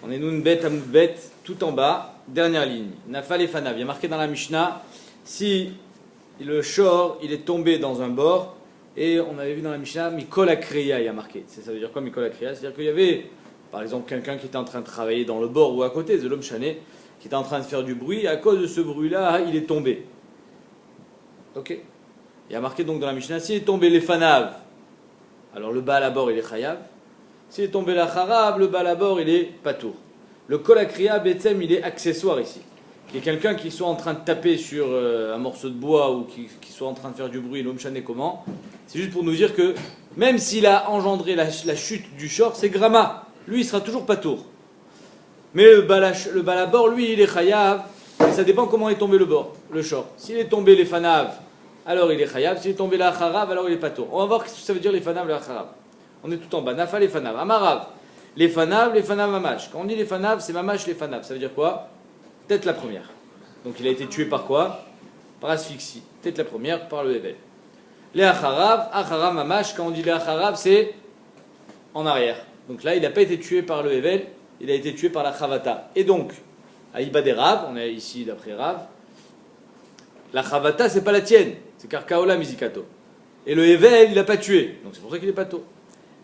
On est Nun Bet Amoud Bet, tout en bas, dernière ligne. Nafal et Fanav. Il y a marqué dans la Mishnah, si le shor, il est tombé dans un bord, et on avait vu dans la Mishnah, Mikol Akriya, il y a marqué. Ça veut dire quoi Mikol Akriya? C'est-à-dire qu'il y avait, par exemple, quelqu'un qui était en train de travailler dans le bord ou à côté, de l'homme chané, qui était en train de faire du bruit, et à cause de ce bruit-là, il est tombé. Ok. Il y a marqué donc dans la Mishnah, s'il est tombé les Fanav, alors le Baal à bord, il est Chayav. S'il est tombé la Charab, le Baal à bord, il est Patour. Le Kol Akriya, Betsem, il est accessoire ici. Il y a quelqu'un qui soit en train de taper sur un morceau de bois ou qui soit en train de faire du bruit, l'homme chané comment, c'est juste pour nous dire que même s'il a engendré la chute du shor, c'est Grama. Lui, il sera toujours Patour. Mais le Baal à bord, lui, il est Chayav. Et ça dépend comment est tombé le shor. S'il est tombé les Fanav, alors il est Chayav. S'il est tombé la Charav, alors il est Patour. On va voir ce que ça veut dire les Fanav et la Charav. On est tout en bas. Nafa les Fanav. Amarav. Les Fanav Mamash. Quand on dit les Fanav, c'est Mamash les Fanav. Ça veut dire quoi? Tête la première. Donc il a été tué par quoi? Par asphyxie. Tête la première, par le Hevel. Les Acharav Mamash. Quand on dit les Acharav, c'est en arrière. Donc là, il n'a pas été tué par le Hevel, il a été tué par la Chavata. Et donc, à Iba des Rav, on est ici d'après Rav, la Chavata, c'est pas la tienne, c'est Karkaola Mizikato. Et le Hevel, il n'a pas tué. Donc c'est pour ça qu'il est pas tôt.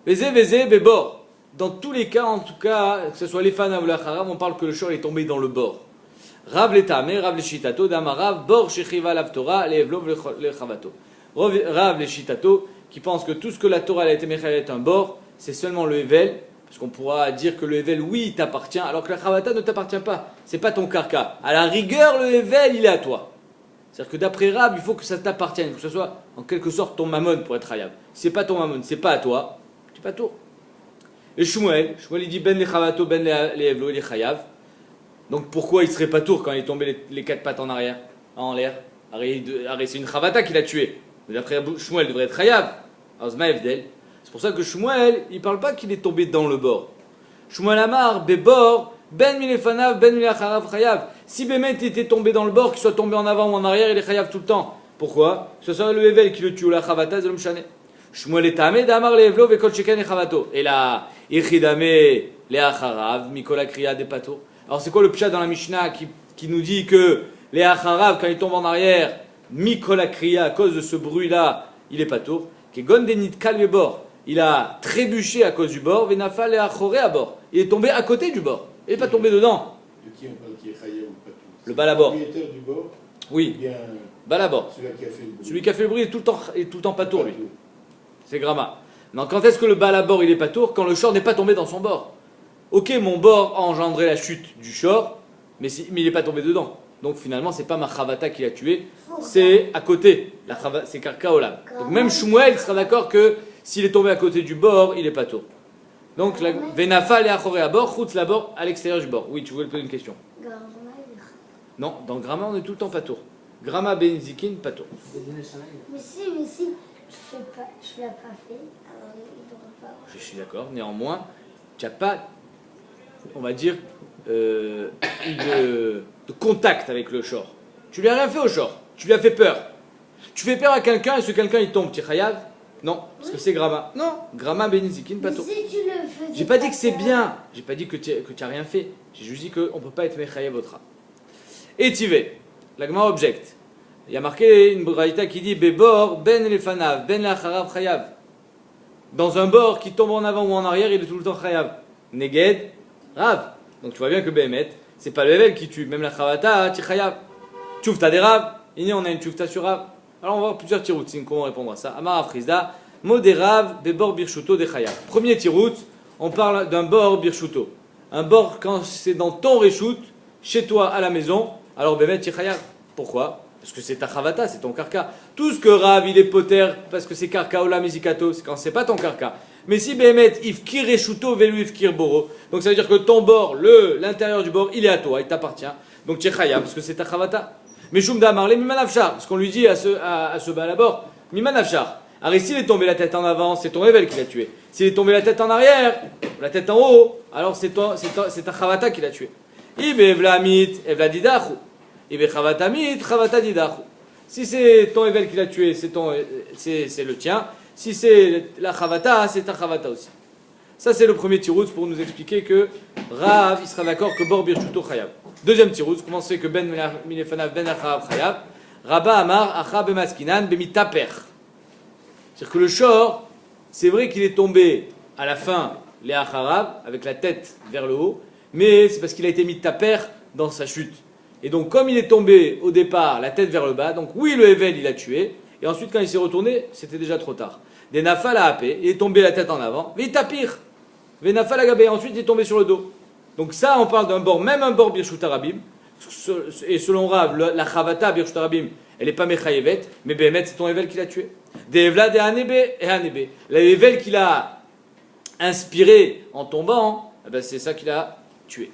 Vézé, Bébor. Dans tous les cas, en tout cas, que ce soit les Fana ou la Charav, on parle que le shor est tombé dans le bord. Rav l'Etame, Rav l'Eshitato, Damarav, Bor Shechiva l'Avtora, l'Evlov l'Chavato. Rav l'Eshitato, qui pense que tout ce que la Torah a été méchalet est un bord, c'est seulement le Hevel, parce qu'on pourra dire que le Hevel, oui, il t'appartient, alors que la Chavata ne t'appartient pas. C'est pas ton karka. À la rigueur, le Hevel, il est à toi. C'est-à-dire que d'après Rab, il faut que ça t'appartienne, que ce soit en quelque sorte ton mammon pour être hayab. Si c'est pas ton mammon, c'est pas à toi, tu pas tôt. Et Shmuel, il dit ben les chavato, ben les evlo, les chayav. Donc pourquoi il serait pas tour quand il est tombé les quatre pattes en arrière, en l'air? C'est une chavata qui l'a tué. D'après Shmuel, il devrait être chayav. C'est pour ça que Shmuel, il parle pas qu'il est tombé dans le bord. Shmuel Amar, bebor, ben milefanav, ben milacharav chayav. Si Bémet était tombé dans le bord, qu'il soit tombé en avant ou en arrière, il est chayav tout le temps. Pourquoi? Que ce soit le Hevel qui le tue ou la chavata, c'est le mchané. Shmuel est tamé d'amar le evlo vekol sheken et chavato. Et là, ichidame le acharav, mikola kriya de pato. Alors c'est quoi le pshat dans la Mishnah qui nous dit que les acharav, quand ils tombent en arrière, mikola kriya, à cause de ce bruit-là, il est pato. Que gondenit kalvebor, il a trébuché à cause du bord, venafal et achoré à bord. Il est tombé à côté du bord. Il n'est pas tombé dedans. De qui on parle qui est chayav ou pato? Le balabord. Le propriétaire du bord? Oui. Bien. Balabord. Celui qui a fait le bruit. Celui qui a fait le bruit est tout le temps patour, lui. C'est Grama. Donc quand est-ce que le balabord il est patour? Quand le shor n'est pas tombé dans son bord. Ok, mon bord a engendré la chute du shor, mais il n'est pas tombé dedans. Donc finalement, c'est pas ma chavata qui l'a tué, c'est à côté. C'est Karkaolam. Donc même Shmuel sera d'accord que s'il est tombé à côté du bord, il est patour. Donc Venafa et Achoré à bord, Chutz la bord à l'extérieur du bord. Oui, tu voulais poser une question? Non, dans Grama, on est tout le temps patour. Grama Benzikin, patour. Mais si, je l'ai pas fait, alors il ne devrait pas. Je suis d'accord, néanmoins, tu n'as pas, on va dire, eu de contact avec le shor. Tu lui as rien fait au shor, tu lui as fait peur. Tu fais peur à quelqu'un et ce quelqu'un il tombe, tu es chayav? Non, parce que c'est Grama. Non, Grama Benizikin, patour. Si tu le faisais. J'ai pas dit que c'est bien, j'ai pas dit que tu n'as rien fait. J'ai juste dit qu'on ne peut pas être mechayev otra. Et Tivé, la Gemara objecte. Il y a marqué une braïta qui dit Bebor, ben lefanav, ben lacharav chayav. Dans un bord qui tombe en avant ou en arrière, il est tout le temps chayav. Neged, rav. Donc tu vois bien que Behemet, c'est pas le Hevel qui tue, même la chavata, tu chayav. Tchoufta des rav, ici on a une tchoufta sur rav. Alors on va voir plusieurs tiroutes, comment répondre à ça. Amar Afrizda, moderav, bebor birshuto de chayav. Premier tirout, on parle d'un bord birshuto. Un bord quand c'est dans ton reshoot, chez toi à la maison, alors Behemet, tu chayav. Pourquoi? Parce que c'est ta chavata, c'est ton karka. Tout ce que Rav, il est poter, parce que c'est karka ola mizikato, c'est quand c'est pas ton karka. Mais si Behemet, ifkir reshuto velu ifkir boro, donc ça veut dire que ton bord, l'intérieur du bord, il est à toi, il t'appartient. Donc tu es chayab, parce que c'est ta chavata. Mais Shumda marle mimanafchar, parce qu'on lui dit à ce balabord, mimanafchar. Alors s'il est tombé la tête en avant, c'est ton Hevel qui l'a tué. S'il est tombé la tête en arrière, la tête en haut, alors c'est ta chavata qui l'a tué. Ibe evlamit, evladidachu. Si c'est ton Hevel qui l'a tué, c'est le tien. Si c'est la Chavata, c'est ta Chavata aussi. Ça, c'est le premier tirouz pour nous expliquer que Rav, il sera d'accord que Bor Birchuto Chayav. Deuxième tirouz, comment c'est que Ben Milefanav Ben Achav Chayav? Rabba Amar Acha Bemaskinan Bemitaper. C'est-à-dire que le shor, c'est vrai qu'il est tombé à la fin, les Acharab, avec la tête vers le haut, mais c'est parce qu'il a été mis de taper dans sa chute. Et donc, comme il est tombé au départ, la tête vers le bas, donc oui, le Hevel, il a tué, et ensuite, quand il s'est retourné, c'était déjà trop tard. Des Nafal à hapé, il est tombé la tête en avant, Vitapir, Venafal à gabé, ensuite il est tombé sur le dos. Donc, ça, on parle d'un bord, même un bord Birshut Arabim, et selon Rav, la Chavata Birshut Arabim, elle n'est pas Mechayevet, mais Behemet, c'est ton Hevel qui l'a tué. Des Evla, des Hanebe et Hanebe. La Hevel qu'il a inspiré en tombant, eh ben c'est ça qu'il a tué.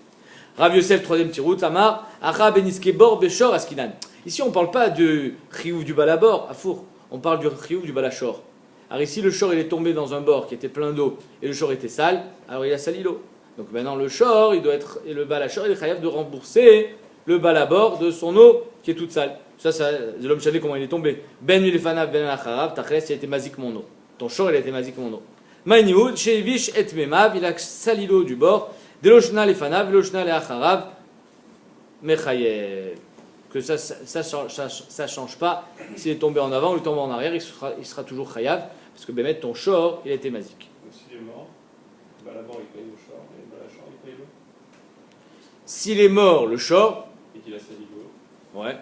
Rav Yosef, troisième tirout, Amar, Acha Beniske Bor Beshor Askinan. Ici, on ne parle pas du Chiouf du Balabor, à Four, on parle du Chiouf du Balachor. Alors ici, le Shor, il est tombé dans un bord qui était plein d'eau, et le Shor était sale, alors il a sali l'eau. Donc maintenant, le Shor, il doit être, et le Balachor, il est chayav de rembourser le Balabor de son eau qui est toute sale. Ça, l'homme savait comment il est tombé. Ben Milefanav Ben Acharav, Tachles, il a été mazik mon eau. Ton Shor, il a été mazik mon eau. Maïnioud, Shevish et Memav, il a sali l'eau du bord. Deloshna Lefanav, Deloshna Leacharav, Mechayev. Que ça change pas. S'il est tombé en avant ou il tombe en arrière, il sera toujours chayav. Parce que Bémet, ton Shor, il a été mazik. Donc s'il est mort, Balabor il paye le Shor, et Balachor il paye l'eau. S'il est mort, le Shor. Et qu'il a sali l'eau. Ouais.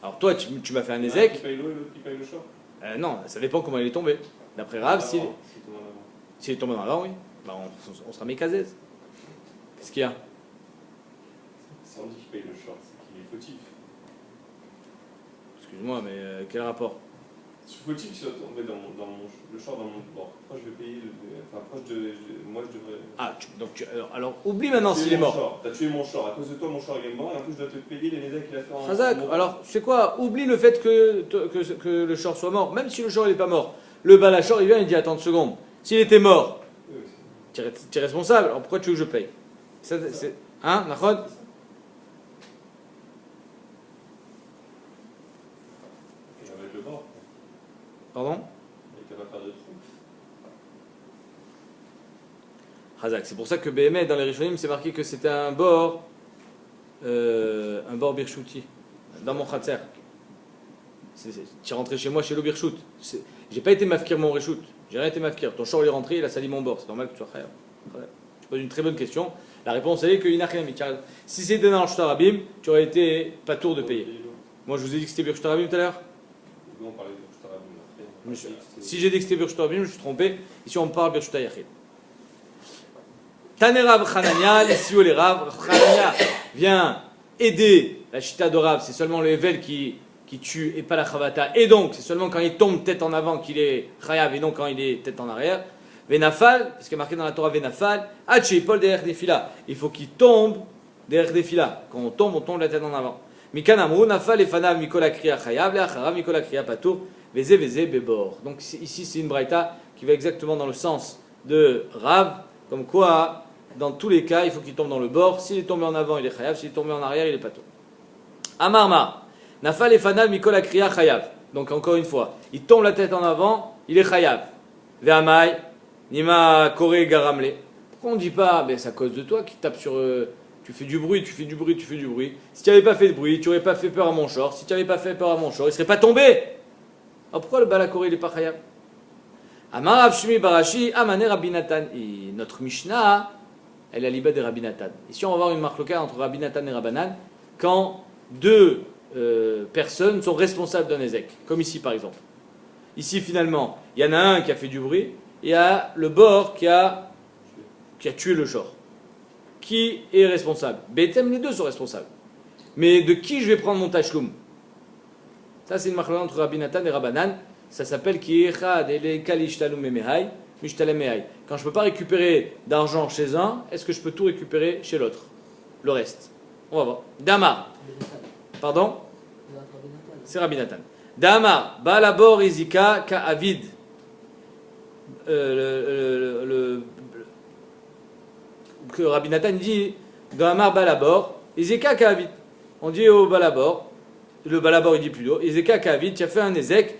Alors toi, tu m'as fait un Qui ézec. paye l'eau et l'autre qui paye le Shor. Non, ça dépend comment il est tombé. D'après Rav, s'il est tombé en avant, oui. Bah, on sera mécazès. Qu'est-ce qu'il y a? Si on dit qu'il paye le Shor, c'est qu'il est fautif. Excuse-moi, mais quel rapport? Je suis fautif qu'il soit tombé le Shor dans mon bord. Pourquoi je vais payer enfin, moi je devrais. Ah, alors oublie maintenant s'il est mort. T'as tué mon Shor. À cause de toi, mon Shor il est mort. Et en plus, je dois te payer les médailles qu'il a fait en. Razak, alors c'est quoi? Oublie le fait que le Shor soit mort. Même si le Shor il n'est pas mort. Le Balachor il vient, il dit attends 2 secondes. S'il était mort, tu es responsable. Alors pourquoi tu veux que je paye? Hein, Nachod? Avec le bord. Pardon? Il ne peut pas faire de trou. Razak, c'est pour ça que BME dans les Rishonim c'est marqué que c'était un bord Birchouti, dans mon Khatser. Tu es rentré chez moi chez le Birchout. J'ai pas été mafkir mon Rishout, j'ai rien été mafkir. Ton shor est rentré, il a sali mon bord, c'est normal que tu sois khayab. Tu poses une très bonne question. La réponse elle est que Inachim. Si c'était dans le Shtarabim, tu aurais été pas tour de payer. Moi je vous ai dit que c'était Birchoutarabim tout à l'heure. Nous on parlait de Shtarabim. Si j'ai dit que c'était Birchoutarabim, je me suis trompé. Ici on parle Birchoutayachid. Tanerav Chanania, ici où les Rav, Chanania vient aider la chita de Rav, c'est seulement le Hevel qui tue et pas la Chavata. Et donc, c'est seulement quand il tombe tête en avant qu'il est Chayav et non quand il est tête en arrière. Venafal, parce qu'il est marqué dans la Torah Venafal, Haché Paul derrière des filas. Il faut qu'il tombe derrière des filas. Quand on tombe la tête en avant. Mikanamru, Nafal et Fanav, Mikola Kriya Chayav, Leacharav, Mikola Kriya Patour, Veze Bebor. Donc ici, c'est une braïta qui va exactement dans le sens de Rav, comme quoi. Dans tous les cas, il faut qu'il tombe dans le bord. S'il est tombé en avant, il est chayav. S'il est tombé en arrière, il est pato. Amarma. Nafal et fanal mikol kriya chayav. Donc encore une fois, il tombe la tête en avant, il est chayav. Ve'amai, nima kore garamle. Pourquoi on ne dit pas, ben c'est à cause de toi qui tape sur. Tu fais du bruit. Si tu n'avais pas fait de bruit, tu n'aurais pas fait peur à mon short. Si tu n'avais pas fait peur à mon short, il ne serait pas tombé. Alors pourquoi le balakore il n'est pas chayav? Amar Avshmi Barashi, Amane Rabbi Natan. Et notre Mishnah. Elle est à l'ibad de Rabbi Natan. Ici, on va voir une marque locale entre Rabbi Natan et Rabbanan quand 2 personnes sont responsables d'un ézec, comme ici par exemple. Ici, finalement, il y en a un qui a fait du bruit et il y a le bord qui a tué le shor. Qui est responsable? Betem, les 2 sont responsables. Mais de qui je vais prendre mon tachloum? Ça, c'est une marque locale entre Rabbi Natan et Rabbanan. Ça s'appelle Kiechad ele kalishtalum memehai. Quand je ne peux pas récupérer d'argent chez un, est-ce que je peux tout récupérer chez l'autre? Le reste. On va voir. Damar. Pardon? C'est Rabbi Natan. Damar. Balabor izika ka avid. Que Rabbi Natan dit Damar balabor. Izika ka avid. On dit au balabor. Le balabor il dit plus d'eau. Izika ka avid. Tu as fait un ézek.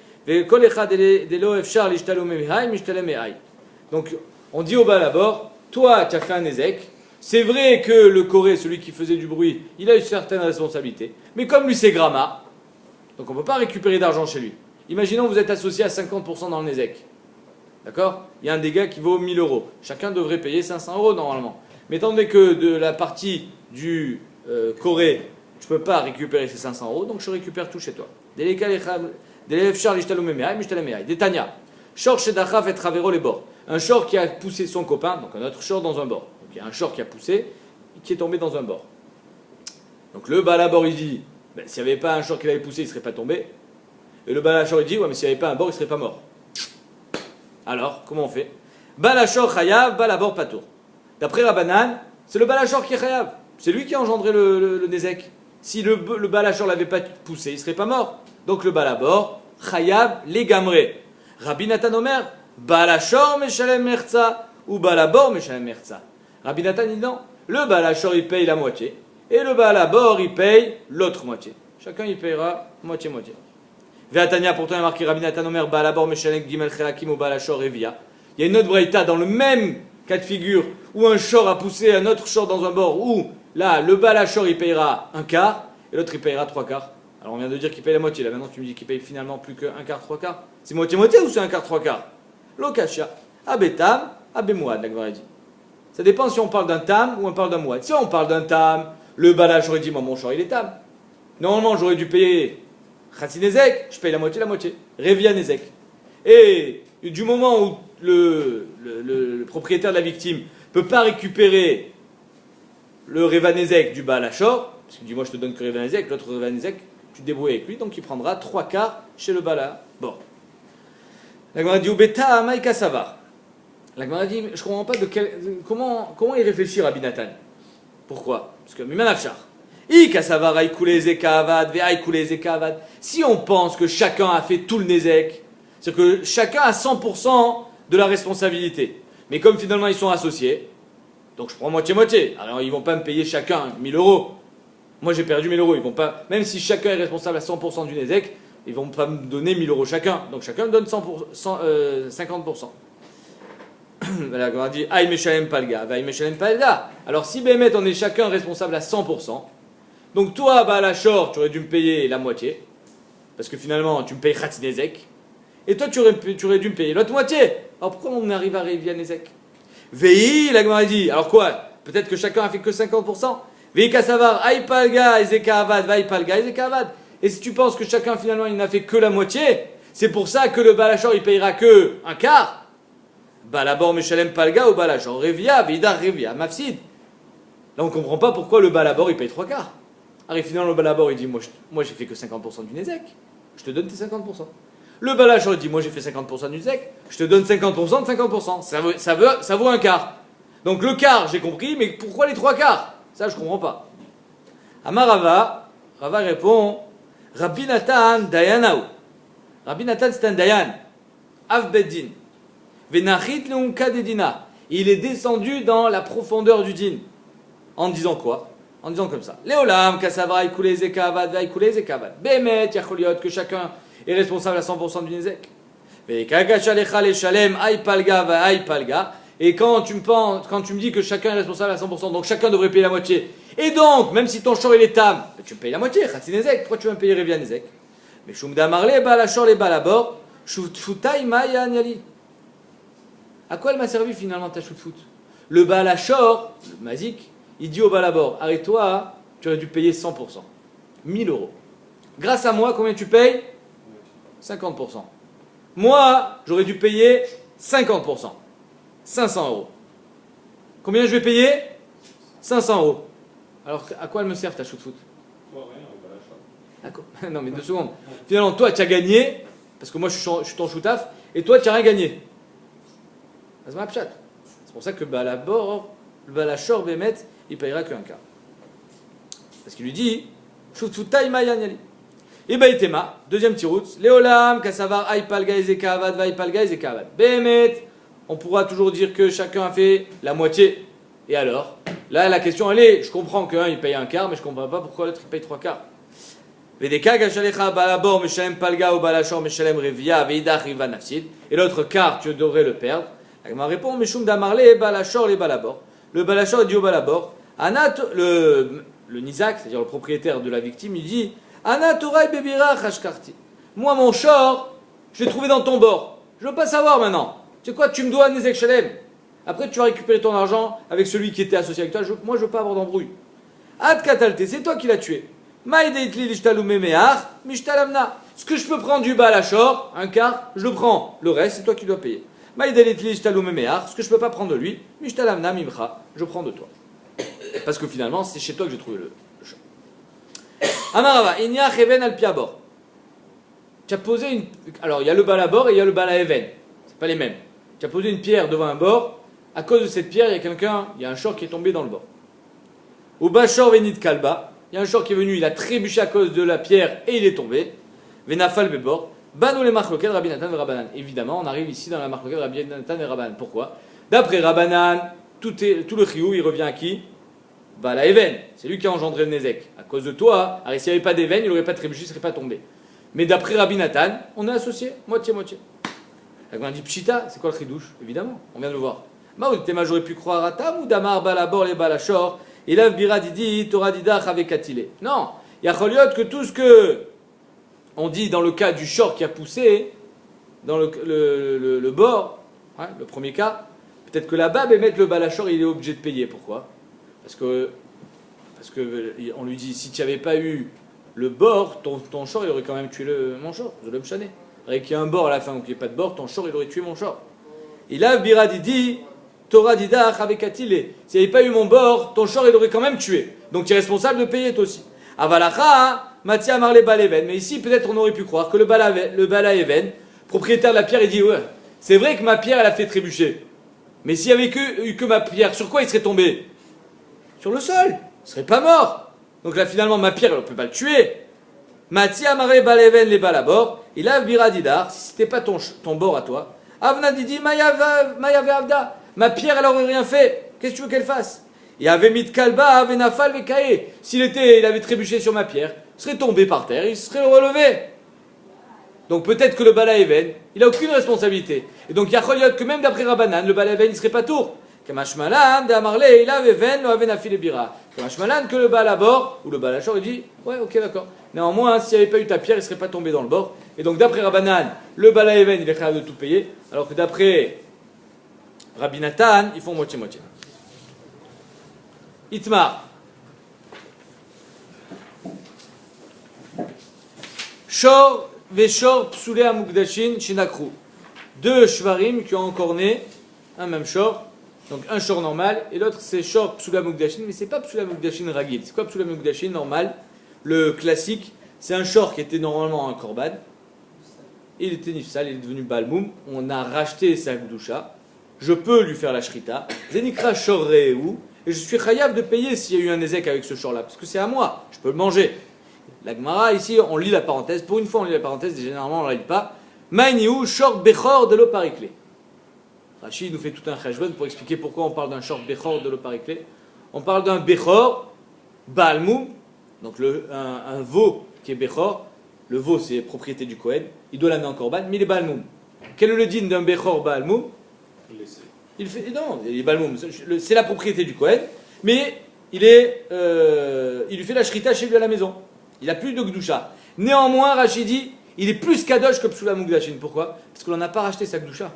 Donc, On dit au balabor, toi, tu as fait un ézec. C'est vrai que le Corée, celui qui faisait du bruit, il a une certaine responsabilité. Mais comme lui, c'est Gramma, donc on ne peut pas récupérer d'argent chez lui. Imaginons que vous êtes associé à 50% dans le ézec. D'accord? Il y a un dégât qui vaut 1000 euros. Chacun devrait payer 500 euros normalement. Mais étant donné que de la partie du Corée, je ne peux pas récupérer ces 500 euros, donc je récupère tout chez toi. Détania. Shor shedachaf et travero les bords. Un shor qui a poussé son copain, donc un autre shor dans un bord. Donc il y a un shor qui a poussé, qui est tombé dans un bord. Donc le balabor il dit, ben, s'il n'y avait pas un shor qui l'avait poussé, il ne serait pas tombé. Et le balachor il dit, ouais mais s'il n'y avait pas un bord, il ne serait pas mort. Alors, comment on fait? Balachor chayav, balabor patour. D'après Rabbanan, c'est le balachor qui est chayav. C'est lui qui a engendré le nezek. Si le balachor ne l'avait pas poussé, il ne serait pas mort. Donc le balabor, chayav, les gamré. Rabbi Nathan Omer, balachor meshalem merza, ou balabor meshalem merza. Rabbi Nathan dit non. Le balachor il paye la moitié, et le balabor il paye l'autre moitié. Chacun il payera moitié-moitié. Ve'atania, pourtant il y a marqué Rabbi Nathan Omer, balabor meshalem gimel chelakim ou balachor revia. Il y a une autre braïta dans le même cas de figure où un shor a poussé un autre shor dans un bord où là le balachor il payera un quart et l'autre il payera trois quarts. Alors on vient de dire qu'il paye la moitié, là maintenant tu me dis qu'il paye finalement plus qu'un quart, trois quarts. C'est moitié-moitié ou c'est un quart, trois quarts? Lokasha, abetam, abemouad, la Gemara dit. Ça dépend si on parle d'un tam ou on parle d'un mouad. Si on parle d'un tam, le balachor il dit moi mon shor il est tam. Normalement j'aurais dû payer Khatsinezek, je paye la moitié. Revianezek. Et du moment où le propriétaire de la victime ne peut pas récupérer le Revanezek du balachor, parce qu'il dit moi je te donne que Revanezek, l'autre Revanezek, tu te débrouilles avec lui, donc il prendra trois quarts chez le bala. Bon. La Gemara dit Ubeta Amaïka Savar. La Gemara dit je ne comprends pas comment il réfléchit Rabbi Nathan. Pourquoi? Parce que Mimanafchar. Si on pense que chacun a fait tout le nezek, c'est-à-dire que chacun a 100% de la responsabilité. Mais comme finalement ils sont associés, donc je prends moitié-moitié. Alors ils ne vont pas me payer chacun 1000 euros. Moi j'ai perdu 1000 euros. Ils vont pas, même si chacun est responsable à 100% du nezek, ils ne vont pas me donner 1000 euros chacun. Donc chacun me donne 50%. Voilà, on a dit Aïe Meshalem Palga, Aïe Meshalem Palga. Alors si Bémet on est chacun responsable à 100%, donc toi, Balachor, tu aurais dû me payer la moitié, parce que finalement tu me payes Khatsinezek, et toi tu aurais dû me payer l'autre moitié. Alors pourquoi on arrive à Revianezek? Vei, la Gemara dit, alors quoi? Peut-être que chacun a fait que 50%. Vei Kassavar, Aïe Palga, Ezeka Avad, Vaï Palga, Ezeka Avad. Et si tu penses que chacun finalement il n'a fait que la moitié, c'est pour ça que le Balachor il payera que un quart. Balabor Meshalem Palga ou Balachor Revia, Vidar Revia, Mafsid. Là on ne comprend pas pourquoi le Balabor il paye trois quarts. Alors finalement le Balabor il dit moi j'ai fait que 50% du Nezek, je te donne tes 50%. Le Balachor il dit moi j'ai fait 50% du Nezek, je te donne 50% de 50%. Ça vaut un quart. Donc le quart j'ai compris, mais pourquoi les trois quarts? Ça je ne comprends pas. Amarava, Rava répond Rabbi Nathan Dayanaou. Rabbi Nathan c'est un Dayan, Av Beddin. Venachit leunka dedina. Il est descendu dans la profondeur du din. En disant quoi? En disant comme ça. Léolam, kasavra, ikoule zekavad, va ikoule zekavad. Bemet, yacholiot, que chacun est responsable à 100% du nezek. Vekagachalecha le shalem, aïpalga, va aïpalga. Et quand tu me dis que chacun est responsable à 100%, donc chacun devrait payer la moitié. Et donc, même si ton shor il est tam, tu me payes la moitié, khatsinezek. Pourquoi tu vas me payer revianezek? Mais shumda marle, balachor les balabor, shutai maya nyali. À quoi elle m'a servi finalement ta shoot-foot? Le balachor, le mazik, il dit au balabor, arrête-toi, tu aurais dû payer 100%. 1000 euros. Grâce à moi, combien tu payes? 50%. Moi, j'aurais dû payer 50%. 500 euros. Combien je vais payer? 500 euros. Alors, à quoi elle me sert ta shoot-foot? Non, mais 2 secondes. Finalement, toi, tu as gagné, parce que moi, je suis ton shootaf, et toi, tu n'as rien gagné. C'est pour ça que le balachor Bémet, il payera qu'un quart. Parce qu'il lui dit, et Baïtema, deuxième tirout, Léolam, Kassavar, Aïpalga, Ezekavad, Vaïpalga, Ezekavad. Bémet, on pourra toujours dire que chacun a fait la moitié. Et alors? Là, la question, elle est, je comprends qu'un, il paye un quart, mais je ne comprends pas pourquoi l'autre, il paye trois quarts. Vedeka, Gachalecha, Balabor, Meshalem Palga, ou Balachor, Meshalem Revia, Veidach, Riva Nafsid. Et l'autre quart, tu devrais le perdre. Agma répond, Meshum d'Amarle, Balachor, les Balabor. Le Balachor dit au Balabor, Anat, le Nizak, c'est-à-dire le propriétaire de la victime, il dit, Anatorai Bebira Chashkarti. Moi, mon short, je l'ai trouvé dans ton bord. Je veux pas savoir maintenant. Tu sais quoi, tu me dois Nezek Shalem. Après, tu vas récupérer ton argent avec celui qui était associé avec toi. Moi, je veux pas avoir d'embrouille. Ad Katalte, c'est toi qui l'as tué. Ce que je peux prendre du Balachor, un quart, je le prends. Le reste, c'est toi qui dois payer. Ce que je peux pas prendre de lui, je prends de toi. Parce que finalement, c'est chez toi que j'ai trouvé le short. Amarava, Inya Reven al Piabor. Tu as posé une. Alors, il y a le Balabor et il y a le Balaeven. C'est pas les mêmes. Tu as posé une pierre devant un bord. À cause de cette pierre, il y a un short qui est tombé dans le bord. Au Bachor Venit Kalba. Il y a un short qui est venu, il a trébuché à cause de la pierre et il est tombé. Venafal Bebor. Banou les marloquet Rabbi Nathan et Rabbanan. Évidemment, on arrive ici dans la marloquet Rabbi Nathan et Rabbanan. Pourquoi? D'après Rabbanan, tout le chiyuv, il revient à qui? Bala Even. C'est lui qui a engendré le Nezek. À cause de toi, alors s'il n'y avait pas d'Even, il n'aurait pas trébuché, il ne serait pas tombé. Mais d'après Rabbi Nathan, on est associés, moitié-moitié. On dit Pshita, c'est quoi le chidouche? Évidemment, on vient de le voir. Maoudtema, j'aurais pu croire à Tam ou Damar Balabor les Balachor. Et là, Bira Didi, Torah Didach avec Katile. Non, il y a Choliot que tout ce que on dit dans le cas du short qui a poussé, dans le bord, hein, le premier cas, peut-être que là-bas, mettre le Balachor, il est obligé de payer. Pourquoi? Parce que on lui dit, si tu n'avais pas eu le bord, ton short, il aurait quand même tué mon short, je l'ai chané. Avec qu'il y a un bord à la fin ou qu'il n'y ait pas de bord, ton short, il aurait tué mon short. Et là, Bira Didi, Torah Didach avec Atile. S'il n'y avait pas eu mon bord, ton short il aurait quand même tué. Donc tu es responsable de payer toi aussi. Avalacha, Matia Marle Balaeven. Mais ici, peut-être on aurait pu croire que le Balaeven, propriétaire de la pierre, il dit ouais, c'est vrai que ma pierre elle a fait trébucher. Mais s'il n'y avait eu que ma pierre, sur quoi il serait tombé? Sur le sol. Il ne serait pas mort. Donc là finalement, ma pierre, on ne peut pas le tuer. Matia Marle Balaeven les balabor. Il a Bira Didar. Si ce n'était pas ton bord à toi, Avna Didi Mayave Avda. Ma pierre, elle aurait rien fait. Qu'est-ce que tu veux qu'elle fasse? Il y avait mit kalba, venafal, vekae. Il avait trébuché sur ma pierre, il serait tombé par terre, il serait relevé. Donc peut-être que le Balaeven, il n'a aucune responsabilité. Et donc il y a Choliot que même d'après Rabbanan, le Balaeven, il ne serait pas tour. Kamashmalan, d'Amarle, il avait ven, no avenafil et bira. Kamashmalan, que le Balabor, ou le Balachor, il dit, ouais, ok, d'accord. Néanmoins, s'il n'y avait pas eu ta pierre, il ne serait pas tombé dans le bord. Et donc d'après Rabbanan, le Balaeven, il est capable de tout payer. Alors que d'après Rabbi Nathan, ils font moitié-moitié. Itmar. Shor veshor psoulé amugdashin shinakru. Deux shvarim qui ont encorné un même shor. Donc un shor normal et l'autre c'est shor psoulé amugdashin. Mais c'est pas psoulé amugdashin ragil. C'est quoi psoulé amugdashin normal? Le classique, c'est un shor qui était normalement un korban. Il était nifsal, il est devenu balmoum. On a racheté sa gdusha. Je peux lui faire la shrita. Zenikra shorreu. Et je suis chayav de payer s'il y a eu un ezek avec ce shor là. Parce que c'est à moi. Je peux le manger. La Gemara, ici, on lit la parenthèse. Pour une fois, on lit la parenthèse. Et généralement, on ne la lit pas. Maïniou shor bechor de l'opariklé. Rachid nous fait tout un cheshbon pour expliquer pourquoi on parle d'un shor bechor de l'opariklé. On parle d'un bechor balmoum. Donc un veau qui est bechor. Le veau, c'est propriété du Kohen. Il doit l'amener en korban. Mais il est balmoum. Quel est le din d'un bechor balmoum? Il fait, non, il est balmoum, c'est la propriété du Kohen, mais il lui fait la shrita chez lui à la maison. Il n'a plus de gdusha. Néanmoins, Rachidi, il est plus kadosh que Psula Mugdashin. Pourquoi? Parce qu'on n'a pas racheté sa gdusha.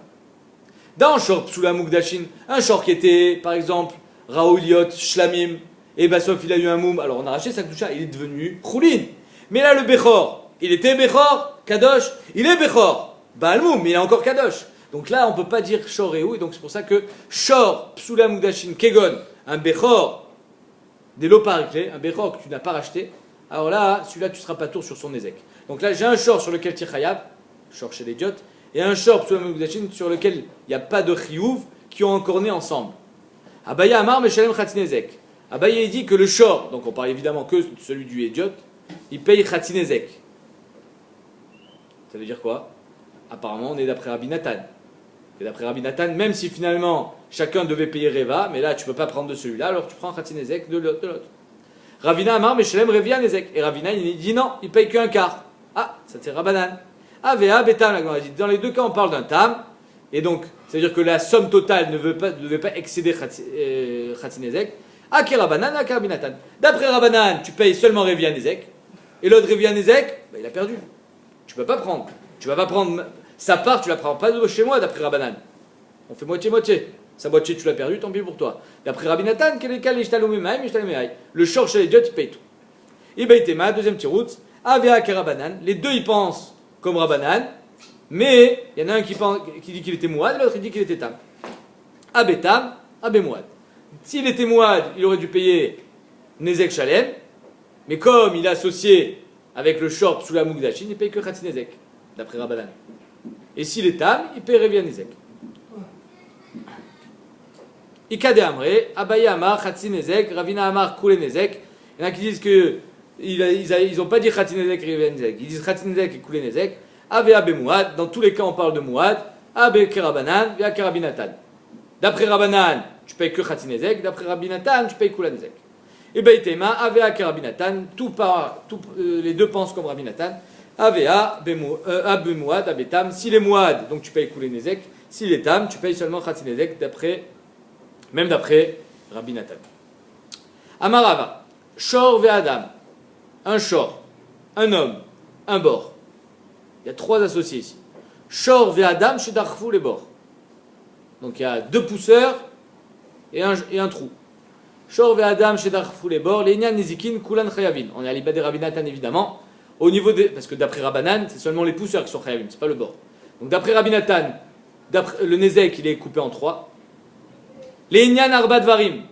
Dans shor Psula Mugdashin, un shor qui était, par exemple, Raouliot, Shlamim, et Bassof, il a eu un moum, alors on a racheté sa gdusha, il est devenu Choulin. Mais là, le Bechor, il était Bechor, kadosh, il est Bechor, balmoum, mais il est encore kadosh. Donc là, on ne peut pas dire Shor et où, et donc c'est pour ça que Shor, Psula Mugdashin, Kegon, un Bechor, des Loparikle, un Bechor que tu n'as pas racheté, alors là, celui-là, tu ne seras pas tour sur son Ezek. Donc là, j'ai un Shor sur lequel tu es Chayab, Shor chez les Diot, et un Shor, Psula Mugdashin, sur lequel il n'y a pas de Chiyuv, qui ont encorné ensemble. Abaya Amar, Meshalem Khatinezek. Abaya, il dit que le Shor, donc on parle évidemment que de celui du Diot, il paye Khatinezek. Ça veut dire quoi? Apparemment, on est d'après Rabbi Nathan. Et d'après Rabbi Nathan, même si finalement chacun devait payer Reva, mais là tu ne peux pas prendre de celui-là, alors tu prends Khatinezek de l'autre. Ravina Amar, Meshalem Revia Nezek. Et Ravina, il dit non, il paye qu'un quart. Ah, ça c'est Rabbanan. Avea Betam, dans les deux cas on parle d'un tam. et donc, c'est-à-dire que la somme totale ne devait pas excéder Khatzinezek. Ake Rabanan, Ake Rabinatan. D'après Rabanan, tu payes seulement Revian Nezek, et l'autre Revian Nezek, il a perdu. Tu peux pas prendre. Tu vas pas prendre sa part, tu la prends pas de chez moi, d'après Rabanan. On fait moitié-moitié. Sa moitié, tu l'as perdu, tant pis pour toi. D'après Rabinatan, le short chez l'idiot, il paye tout. Ibaïtema, deuxième tirout, Avea Ake Rabanan. Les deux, ils pensent comme Rabanan, mais il y en a un qui dit qu'il était Mouad, l'autre il dit qu'il était Tam. Abetam, Abe Mouad. S'il était Mouad, il aurait dû payer Nezek Shalem, mais comme il est associé avec le short sous la Mugdashin, il paye que Khatsi Nezek, d'après Rabbanan. Et s'il est Tam, il paye Revian Nezek. Ikade Amre, Abaye Amar, Khatsi Nezek, Ravina Amar, Koule Nezek. Il y en a qui disent que ils n'ont pas dit Khatsi Nezek et Revian Nezek, ils disent Khatsi Nezek et Koule Nezek. Ave Abe Mouad, dans tous les cas on parle de Mouad, Abe Kerabanan, Via Kerabinatan. D'après Rabbanan, tu payes que Khatzinezek, d'après Rabinatan, tu payes Kulanezek. Et Baïtema, Avea Kerabinatan, les deux pensent comme Rabinatan, Avea, Abe Mouad, Abetam, s'il est Mouad, donc tu payes Kulanezek, s'il est Tam, tu payes seulement Khatzinezek, même d'après Rabinatan. Amarava, Shor Ve'adam, un Shor, un homme, un bord. Il y a trois associés ici. Shor Ve'adam chez Darfou les bords. Donc il y a deux pousseurs et un trou. Shor Ve'adam chez Darfou les bords. L'Einyan Nezikin Kulan Chayavin. On est à l'Ibad Rabinatan évidemment. Au niveau parce que d'après Rabbanan, c'est seulement les pousseurs qui sont Chayavin, c'est pas le bord. Donc d'après Rabinatan, le Nezek il est coupé en trois. L'Einyan Arba Dvarim.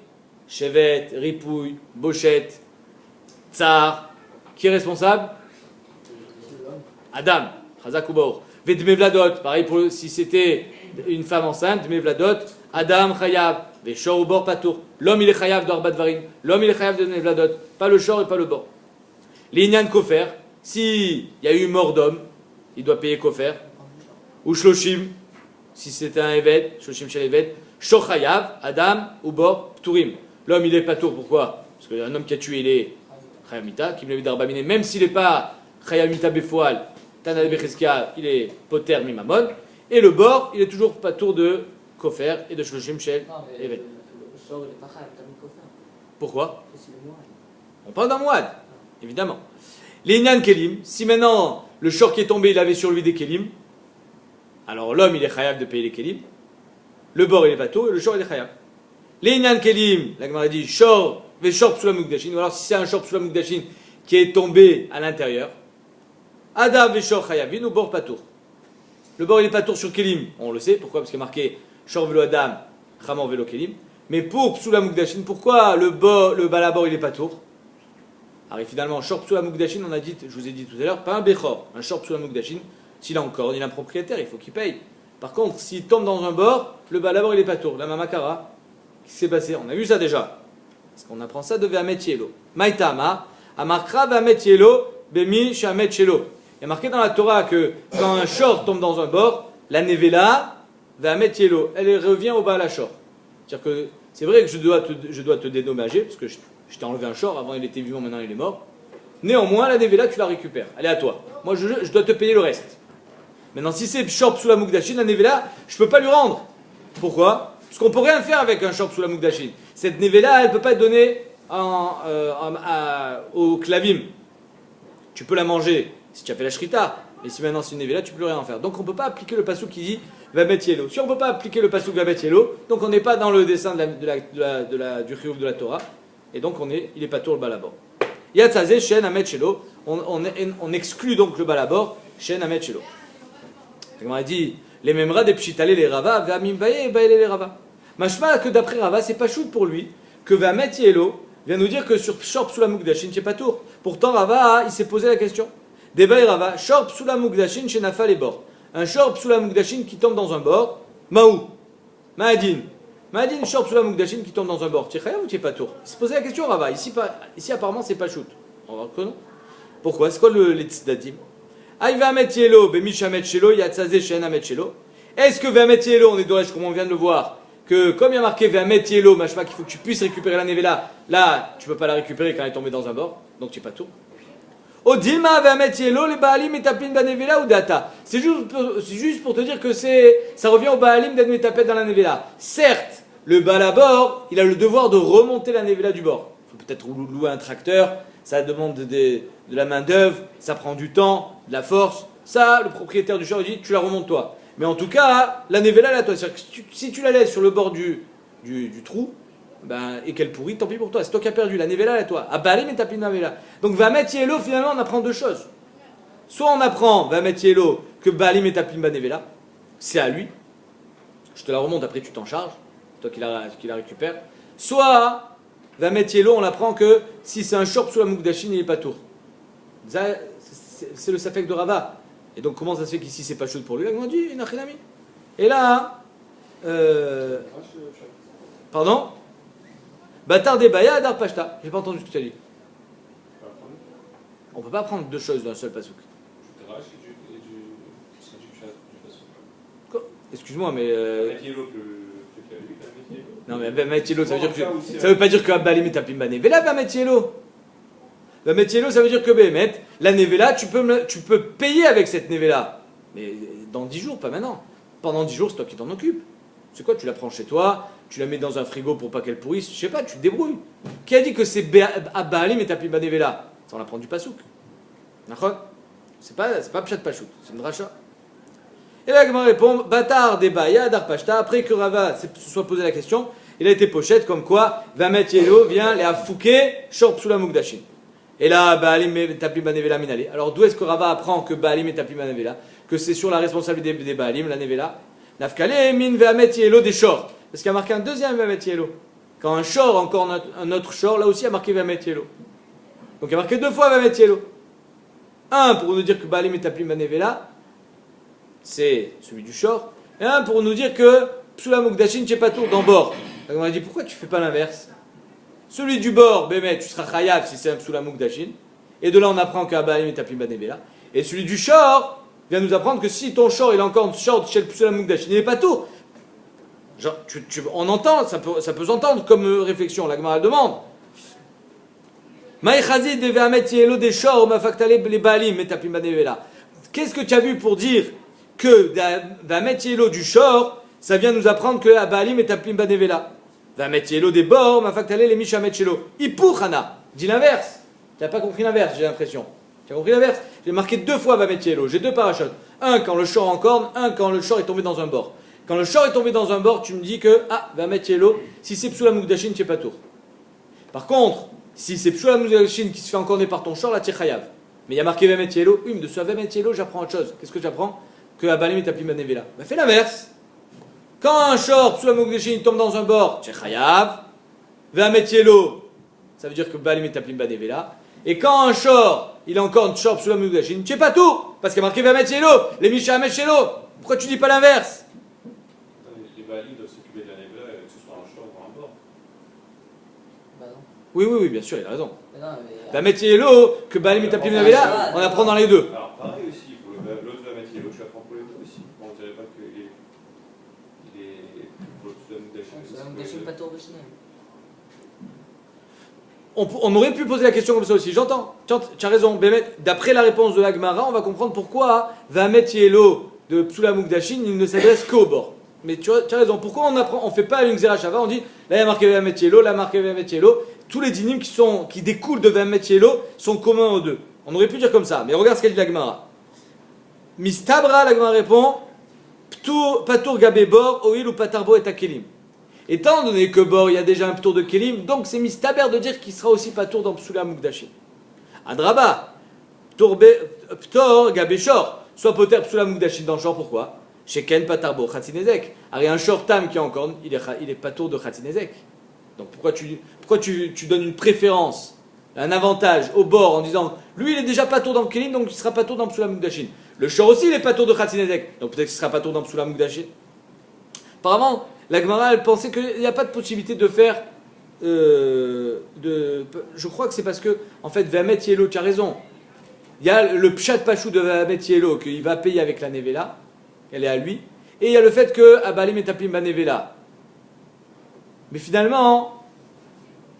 Chevet, Ripouille, Bochette, Tsar. Qui est responsable? Adam. Chazak ou Baor. Vedmevladot, pareil pour si c'était une femme enceinte, Dmevladot, Adam Chayav, Veshor ou Bor Patour. L'homme il est Chayav d'Arbat Varim, l'homme il est Chayav de Dmevladot, pas le Shor et pas le Bor. L'Inyan Kofer, s'il y a eu mort d'homme, il doit payer Kofer. Ou Shloshim, si c'était un Evet, Shloshim Shel Evet, Shor Chayav, Adam ou Bor Pturim. L'homme il est Patour, pourquoi? Parce qu'un homme qui a tué il est Chayav Mita, qui me l'a d'Arbaminé, même s'il n'est pas Chayav Mita Befoal. Tana de Becheskia, il est Poter Mimamon, et le bord, il est toujours patour de Kofer et de Shloshim Shel Evet. Le sort, il n'est pas Chayav, t'as mis Kofer. Pourquoi? Parce que c'est le Mouad. On parle d'un Mouad, évidemment. Les Inyan Kelim, si maintenant le short qui est tombé, il avait sur lui des Kelim, alors l'homme il est Chayav de payer les Kelim, le bord il est patour et le short il est Chayav. Les Inyan Kelim, la Gemara dit Shor, Veshor Psula Mugdashin, ou alors si c'est un short Psula Mugdashin qui est tombé à l'intérieur, Adam Veshor Chayavin ou Bor Patour. Le bord il est patour sur Kelim, on le sait, pourquoi? Parce qu'il est marqué Shor Velo Adam, Chamor Velo Kelim. Mais pour Psula Mugdashin, pourquoi le balabor il est patour? Alors finalement, Shor Psula Mugdashin, on a dit, je vous ai dit tout à l'heure, pas un Bechor, un Shor Psula Mugdashin, s'il a encore, il a un propriétaire, il faut qu'il paye. Par contre, s'il tombe dans un bord, le balabor il est patour. La Mamakara, qu'est-ce qui s'est passé? On a vu ça déjà. Parce qu'on apprend ça de Ve'amet Yelo. Maïtama, Amarkra Ve'amet Yelo, Bemi Shamet Shelo. Il y a marqué dans la Torah que quand un short tombe dans un bord, la nevela va mettre yellow, elle revient au bas à la short. C'est-à-dire que c'est vrai que je dois te dédommager, parce que je t'ai enlevé un short, avant il était vivant, maintenant il est mort. Néanmoins, la nevela, tu la récupères, elle est à toi. Moi, je dois te payer le reste. Maintenant, si c'est short sous la Mugdashin, la nevela, je ne peux pas lui rendre. Pourquoi? Parce qu'on ne peut rien faire avec un short sous la Mugdashin. Cette nevela, elle ne peut pas être donnée au clavim. Tu peux la manger si tu as fait la shrita, mais si maintenant c'est une nevela, tu ne peux rien en faire. Donc on ne peut pas appliquer le passouk qui dit va mettre yellow. Si on ne peut pas appliquer le passouk va mettre yellow, donc on n'est pas dans le dessin du chiyuv de la Torah, et donc il est pas tour le balabor. Yatzazé, shen amet shelo, on exclut donc le balabor, shen amet shelo. On a dit les memra des pshitale les rava, va mimbaye et baile les rava. Mashma que d'après Rava, c'est pas shoot pour lui, que va mettre yellow vient nous dire que sur shor psula mukdashin, c'est pas tour. Pourtant Rava, il s'est posé la question. Débat Rava, shor psula mukdashin chez Nafa les bords. Un shor psula mukdashin qui tombe dans un bord, Maou, Maadin. Maadin, shor psula mukdashin qui tombe dans un bord. Tu es khayam ou tu es pas tour? Il s'est posé la question Rava. Ici apparemment c'est pas shoot. On va voir que non. Pourquoi? C'est quoi les tzdadim? Aïe va mettre yelo, bemishamet shelo, yatzazé shen amet shelo. Est-ce que va mettre yelo, on est d'orèche comme on vient de le voir, que comme il y a marqué va mettre yelo, machma qu'il faut que tu puisses récupérer la nevela, là tu peux pas la récupérer quand elle est tombée dans un bord, donc tu es pas tour. Odilma Vamet Yelo, les Baalim et Tapin Banevela ou Data. C'est juste pour te dire que ça revient au Baalim d'être métapet dans la Nevela. Certes, le Baal à bord, il a le devoir de remonter la Nevela du bord. Il faut peut-être louer un tracteur, ça demande de la main-d'œuvre, ça prend du temps, de la force. Ça, le propriétaire du char dit tu la remontes toi. Mais en tout cas, la Nevela, là, toi, si tu la laisses sur le bord du trou, et qu'elle pourrit, tant pis pour toi. C'est toi qui as perdu. La Nevela, là, toi. Abalim et Tapin Nevela. Donc, Vamet Yelo, finalement, on apprend deux choses. Soit on apprend, Vamet Yelo, que Baalim et Tapin Nevela, c'est à lui. Je te la remonte, après tu t'en charges. Toi qui la récupères. Soit, Vamet Yelo, on apprend que si c'est un short sous la Mukdashin, il n'est pas tour. C'est le Safek de Rava. Et donc, comment ça se fait qu'ici, c'est pas chaud pour lui? Là, on dit, Nachinami. Et là, pardon? Batar des Baya, Adar Pashta. J'ai pas entendu ce que tu as dit. On peut pas prendre deux choses d'un seul pasouk. Excuse-moi, mais. Non, mais Vamet Yelo, ça veut dire que. Ça veut pas dire que Abalim et Tapim Banevela, Vamet Yelo. Vamet Yelo, ça veut dire que Bémet, la Nevela, tu peux payer avec cette Nevela. Mais dans 10 jours, pas maintenant. Pendant 10 jours, c'est toi qui t'en occupes. C'est quoi? Tu la prends chez toi, tu la mets dans un frigo pour pas qu'elle pourrisse, je sais pas, tu te débrouilles. Qui a dit que c'est Baalim et Tapim Banevela? Ça, on apprend du pasouk. D'accord? C'est pas Pshat Pachout, c'est une dracha. Et là, Gemara répond Batar des Baya, Dar Pashta. Après que Rava se soit posé la question, il a été pochette comme quoi Vamet Yelo vient les affouquer, Shorp sous la Mukdashin. Et là, Baalim et Tapim Banevela minale. Alors d'où est-ce que Rava apprend que Baalim et Tapim Banevela, que c'est sur la responsabilité des Baalim, la Nevela? Nafkale min Vamet Yelo des Shor. Parce qu'il y a marqué un deuxième Vamet Yelo. Quand un Shor, encore un autre Shor, là aussi il y a marqué Vamet Yelo. Donc il y a marqué deux fois Vamet Yelo. Un pour nous dire que Baalim et Tapim Banevela, c'est celui du Shor. Et un pour nous dire que Psula Mukdashin, tu n'es pas tour dans bord. Donc on a dit pourquoi tu fais pas l'inverse? Celui du bord, Bémet, tu seras chayav si c'est un Psula Mukdashin. Et de là on apprend qu'à Baalim et Tapim Banevela. Et celui du Shor vient nous apprendre que si ton Shor il est encore short chez le Psula Mukdashin, il n'est pas tour. Genre, on entend, ça peut s'entendre comme réflexion. La Gemara demande. Maïchazid de Vamet Yelo des Shor, Mafaktale les Baalim et Tapim Banevela. Qu'est-ce que tu as vu pour dire que Vamet Yelo du Shor, ça vient nous apprendre que à Baalim et Tapim Banevela? Vamet Yelo des bords, Mafaktale les Mishamet Yelo. Ipur Hana. Dis l'inverse. Tu n'as pas compris l'inverse, j'ai l'impression. Tu as compris l'inverse? J'ai marqué deux fois Vamet Yelo. J'ai deux parachutes. Un quand le Shor en corne, un quand le Shor est tombé dans un bord. Quand le Shor est tombé dans un bord, tu me dis que, Vamet Yelo, si c'est Psula Mukdashin, tu n'es pas tour. Par contre, si c'est Psula Mukdashin qui se fait encorner par ton Shor, là tu es chayav. Mais il y a marqué Vamet Yelo. Oui, mais de ce Vamet Yelo, j'apprends autre chose. Qu'est-ce que j'apprends? Que à Baalim et Tapim Banevela. Bah, fais l'inverse. Quand un Shor, Psula Mukdashin, tombe dans un bord, tu es chayav. Vamet Yelo, ça veut dire que Baalim et Tapim Banevela. Et quand un Shor, il est encore un Shor Psula Mukdashin, tu n'es pas tour. Parce qu'il y a marqué Vamet Yelo, les Mishamet Yelo. Pourquoi tu dis pas l'inverse? Les Baalim doivent s'occuper de la Nevela, que ce soit un short ou un bord. Bah non. Oui, bien sûr, il a raison. Mais non, mais. Vamet Yelo, que Baalim et Tapim Banevela, on apprend dans les deux. Alors pareil aussi, pour l'autre Vamet Yelo, tu apprends pour les deux aussi. On dirait pas que il est pour le Mukdashin. C'est un gâchis pas tour de Chanel. On aurait pu poser la question comme ça aussi, j'entends. Tu as raison, Bémet. D'après la réponse de l'Agmara, on va comprendre pourquoi Vamet Yelo de Psula Mukdashin, il ne s'adresse qu'au bord. Mais tu as raison, pourquoi on fait pas une Xerashava, on dit, là il y a marqué Vamet Yelo, là il y a marqué Vamet Yelo. Tous les dynimes qui découlent de Vamet Yelo sont communs aux deux. On aurait pu dire comme ça, mais regarde ce qu'elle dit l'Agmara. Mistabra, l'Agmara répond, Patour Gabé Bor, Oil ou Patarbo et Takelim. Étant donné que Bor, il y a déjà un Ptour de Kelim, donc c'est Mistaber de dire qu'il sera aussi Patour dans Psula Mukdashin. Adraba, Ptor Gabé Shor, soit Poter Psula Mukdashin dans le Shor, pourquoi? Sheken Patarbo Khatinezek. Alors il y a un Shor Tam qui est en corne, il est Patour de Khatinezek. Donc pourquoi tu donnes une préférence, un avantage au bord en disant lui il est déjà Patour dans le Kelim, donc il sera Patour dans Psula Mukdashin. Le Shor aussi il est Patour de Khatinezek, donc peut-être qu'il sera Patour dans Psula Mukdashin. Apparemment, la Gemara elle pensait qu'il n'y a pas de possibilité de faire. Je crois que c'est parce que, en fait, Vamet Yelo, tu as raison. Il y a le Pshat Pachou de Vamet Yelo qu'il va payer avec la Nevela, elle est à lui. Et il y a le fait que Baalim et Tapim Banevela. Mais finalement,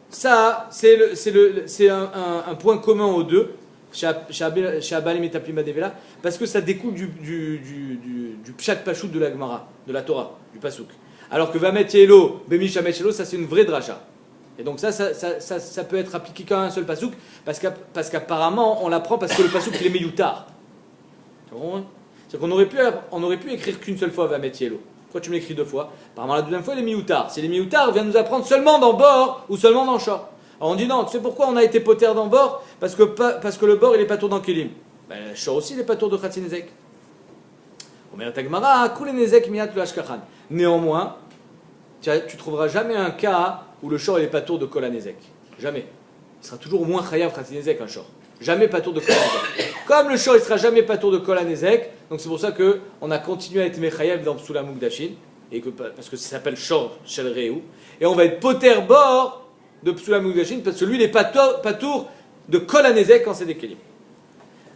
ça, c'est un point commun aux deux. chez Abalim et Taplim Badevela, parce que ça découle du Pshat Pashut de la Gemara, de la Torah, du Pasuk. Alors que Vamet Yelo, Bemishamet Yelo, ça c'est une vraie dracha. Et donc ça peut être appliqué qu'à un seul Pasuk, parce qu'apparemment on l'apprend parce que le Pasuk il est Meyutar. C'est-à-dire qu'on aurait pu écrire qu'une seule fois Vamet Yelo. Pourquoi tu m'écris deux fois? Apparemment la deuxième fois il est Meyutar. Si il est Meyutar, il vient nous apprendre seulement dans Bor ou seulement dans Shor. Alors on dit non, tu sais pourquoi on a été poter dans Bor? Parce que le Bor il est pas tour dans Kelim. Ben, Shor aussi il est pas tour de Khatzinezek. Omer Tagmara, Kulenezek Miat Lashkachan. Néanmoins, tu trouveras jamais un cas où le Shor il est pas tour de Kolanezek. Jamais. Il sera toujours au moins Chayav Khatzinezek un Shor. Jamais pas tour de Kolanezek. Comme le Shor il sera jamais pas tour de Kolanezek, donc c'est pour ça qu'on a continué à être Mechayav dans Psula Mukdashin, parce que ça s'appelle Shor Shel Reu, et on va être poter Bor de Psula Mukdashin, parce que lui il est pas tour de Kolanezek quand c'est des Kelim.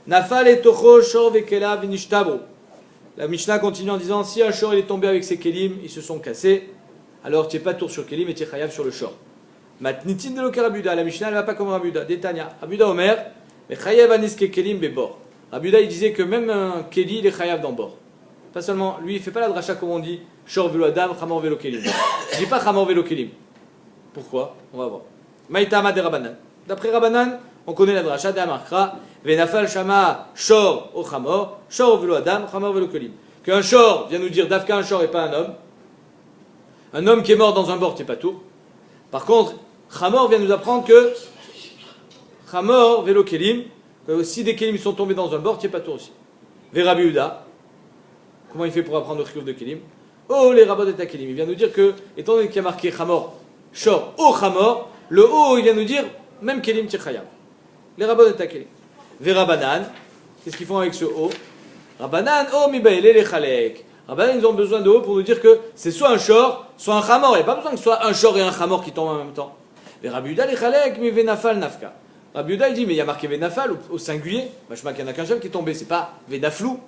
Nafal et Tocho Shor Vekela Vinishtabru. La Mishnah continue en disant si un Shor il est tombé avec ses Kelim, ils se sont cassés, alors tu n'es pas tour sur Kelim et tu es Chayav sur le Shor. Matnitin de l'Oka Rabuda, la Mishnah elle va pas comme Rabuda. Détania, Rabuda Omer, mais Chayav Aniske Kelim Bebor. Rabuda il disait que même un Keli il est Chayav dans Bor. Pas seulement, lui il fait pas la dracha comme on dit Shor Velo Adam, Chamor Velo Kelim. Il dit pas Chamor Velo Kelim. Pourquoi? On va voir. Maïtama de Rabanan. D'après Rabanan, on connaît la dracha d'Amarkra, Venafal Shama Shor au Chamor, Shor Velo Adam, Chamor Velo Kelim. Qu'un Shor vient nous dire Dafka un Shor et pas un homme. Un homme qui est mort dans un bord, t'es pas tout. Par contre, Chamor vient nous apprendre que Chamor Velo Kelim, que si des Kelim sont tombés dans un bord, t'es pas tout aussi. Vera Biuda, comment il fait pour apprendre le Chiyuv de Kelim? Oh, les rabbins de ta Kelim. Il vient nous dire que, étant donné qu'il y a marqué Chamor, Shor, O Chamor, le O, il vient nous dire même Kelim Tchayab. Les rabbins de ta Kelim. Vera Banan, qu'est-ce qu'ils font avec ce O? Rabanan, oh, mibaele les Chalek. Rabanan, ils ont besoin de O pour nous dire que c'est soit un Shor, soit un Chamor. Il n'y a pas besoin que ce soit un Shor et un Chamor qui tombent en même temps. Vera Biuda les Chalek, mais Venafal Nafka. Rabiuda il dit mais il y a marqué Venafal au singulier. Je crois qu'il n'y en a qu'un seul qui est tombé, c'est pas Venaflou.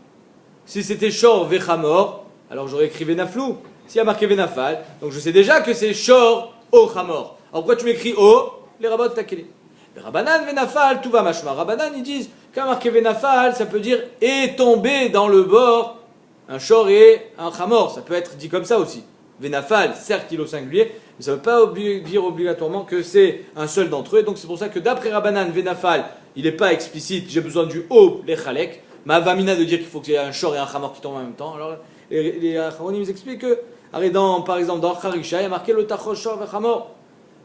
Si c'était Shor Vechamor, alors j'aurais écrit Venaflou. S'il y a marqué Venafal, donc je sais déjà que c'est Shor O Chamor. Alors pourquoi tu m'écris O? Les rabbins takélé. Les Rabbanan Venafal, tout va machma. Rabbanan ils disent qu'à marqué Venafal, ça peut dire est tombé dans le bord un Shor et un Chamor. Ça peut être dit comme ça aussi. Venafal, certes il est au singulier, mais ça ne veut pas dire obligatoirement que c'est un seul d'entre eux. Donc c'est pour ça que d'après Rabbanan, Venafal, il n'est pas explicite, j'ai besoin du O, les Chalek. Ma Vamina de dire qu'il faut qu'il y ait un Shor et un Chamor qui tombent en même temps. Alors les Acharonim ils expliquent que, par exemple dans Charisha, il y a marqué le Tachosh Shor et Chamor.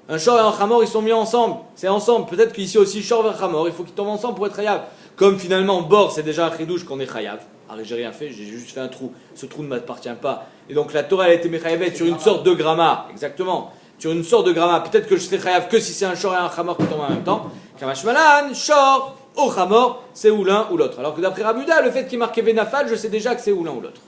Un Shor et un Chamor ils sont mis ensemble, c'est ensemble. Peut-être qu'ici aussi Shor et Chamor, il faut qu'ils tombent ensemble pour être Chayav. Comme finalement Bor c'est déjà un Chidouche qu'on est Chayav. Alors j'ai rien fait, j'ai juste fait un trou. Ce trou ne m'appartient pas. Et donc la Torah elle a été Mechayavet sur une sorte de gramma. Exactement. Sur une sorte de gramma. Peut-être que je serai Chayav que si c'est un Shor et un Chamor qui tombent en même temps. Kamashmalan, Shor, au Chamor, c'est ou l'un ou l'autre. Alors que d'après Rabuda, le fait qu'il marque Venafal, je sais déjà que c'est ou l'un ou l'autre.